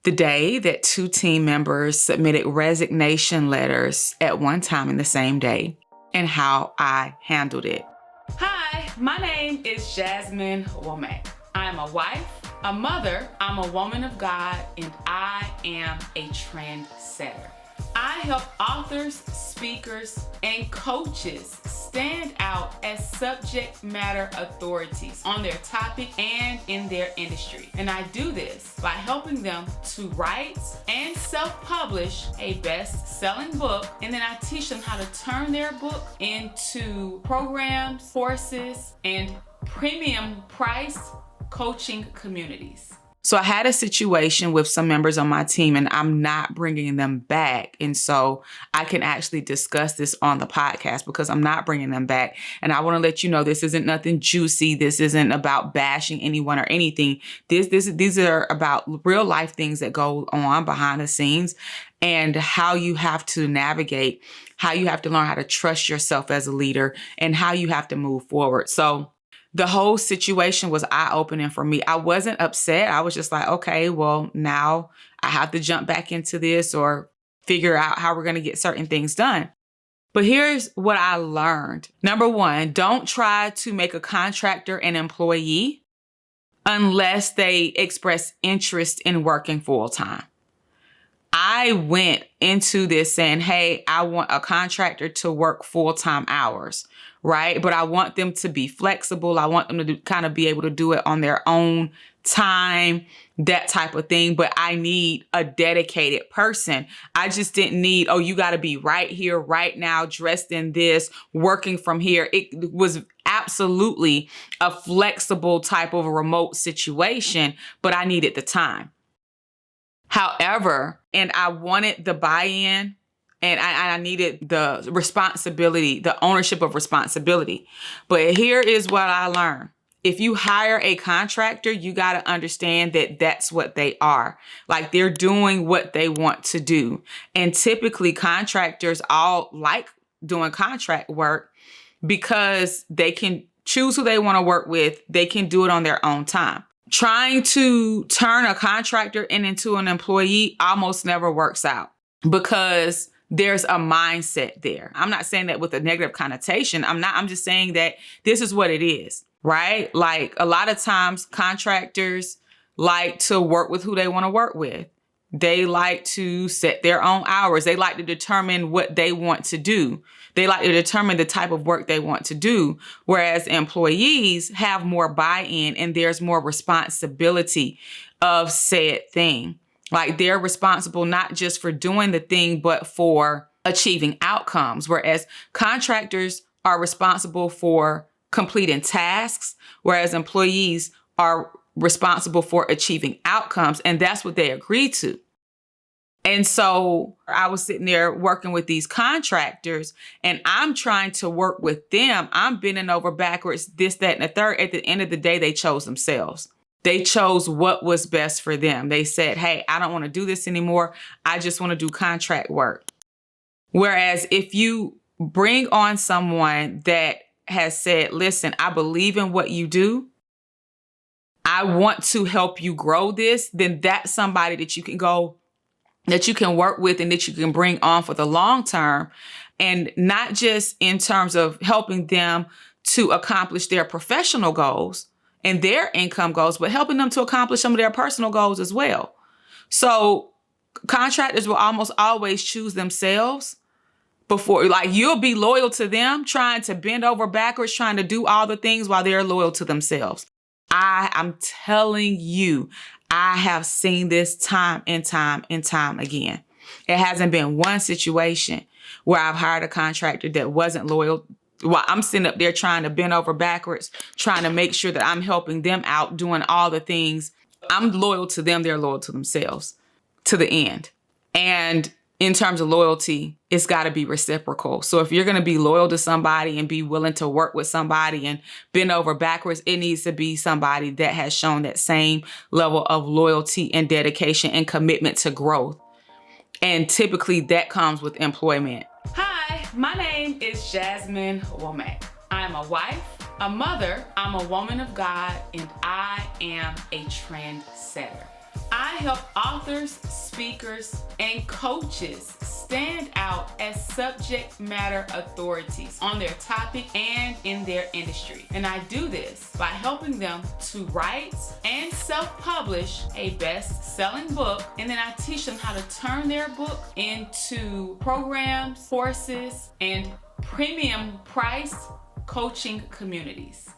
the day that 2 team members submitted resignation letters at one time in the same day and how I handled it. Hi, my name is Jasmine Womack. I'm a wife, a mother, I'm a woman of God, and I am a trendsetter. I help authors, speakers, and coaches stand out as subject matter authorities on their topic and in their industry. And I do this by helping them to write and self-publish a best-selling book, and then I teach them how to turn their book into programs, courses, and premium priced coaching communities. So I had a situation with some members on my team and I'm not bringing them back. And so I can actually discuss this on the podcast because I'm not bringing them back. And I want to let you know, this isn't nothing juicy. This isn't about bashing anyone or anything. These are about real life things that go on behind the scenes and how you have to navigate, how you have to learn how to trust yourself as a leader and how you have to move forward. So the whole situation was eye-opening for me. I wasn't upset. I was just like, okay, well, now I have to jump back into this or figure out how we're going to get certain things done. But here's what I learned. Number one, don't try to make a contractor an employee unless they express interest in working full-time. I went into this saying, hey, I want a contractor to work full-time hours, right? But I want them to be flexible. I want them to kind of be able to do it on their own time, that type of thing. But I need a dedicated person. I just didn't need, oh, you got to be right here, right now, dressed in this, working from here. It was absolutely a flexible type of a remote situation, but I needed the time. However, and I wanted the buy-in and I needed the responsibility, the ownership of responsibility. But here is what I learned. If you hire a contractor, you got to understand that that's what they are. Like they're doing what they want to do. And typically contractors all like doing contract work because they can choose who they want to work with. They can do it on their own time. Trying to turn a contractor into an employee almost never works out because there's a mindset there. I'm not saying that with a negative connotation. I'm just saying that this is what it is, right? Like a lot of times contractors like to work with who they want to work with. They like to set their own hours. They like to determine what they want to do. They like to determine the type of work they want to do. Whereas employees have more buy-in and there's more responsibility of said thing. Like they're responsible not just for doing the thing, but for achieving outcomes. Whereas contractors are responsible for completing tasks, whereas employees are responsible for achieving outcomes. And that's what they agreed to. And so I was sitting there working with these contractors and I'm trying to work with them. I'm bending over backwards, this, that, and the third. At the end of the day, they chose themselves. They chose what was best for them. They said, hey, I don't want to do this anymore. I just want to do contract work. Whereas if you bring on someone that has said, listen, I believe in what you do. I want to help you grow this, then that's somebody that you can go, that you can work with and that you can bring on for the long term. And not just in terms of helping them to accomplish their professional goals and their income goals, but helping them to accomplish some of their personal goals as well. So contractors will almost always choose themselves before, like you'll be loyal to them, trying to bend over backwards, trying to do all the things while they're loyal to themselves. I'm telling you, I have seen this time and time and time again. It hasn't been one situation where I've hired a contractor that wasn't loyal. While I'm sitting up there trying to bend over backwards, trying to make sure that I'm helping them out, doing all the things. I'm loyal to them. They're loyal to themselves to the end. And in terms of loyalty, it's got to be reciprocal. So if you're going to be loyal to somebody and be willing to work with somebody and bend over backwards, it needs to be somebody that has shown that same level of loyalty and dedication and commitment to growth. And typically that comes with employment. Hi, my name is Jasmine Womack. I'm a wife, a mother, I'm a woman of God, and I am a trendsetter. I help authors, speakers, and coaches stand out as subject matter authorities on their topic and in their industry. And I do this by helping them to write and self-publish a best-selling book, and then I teach them how to turn their book into programs, courses, and premium price coaching communities.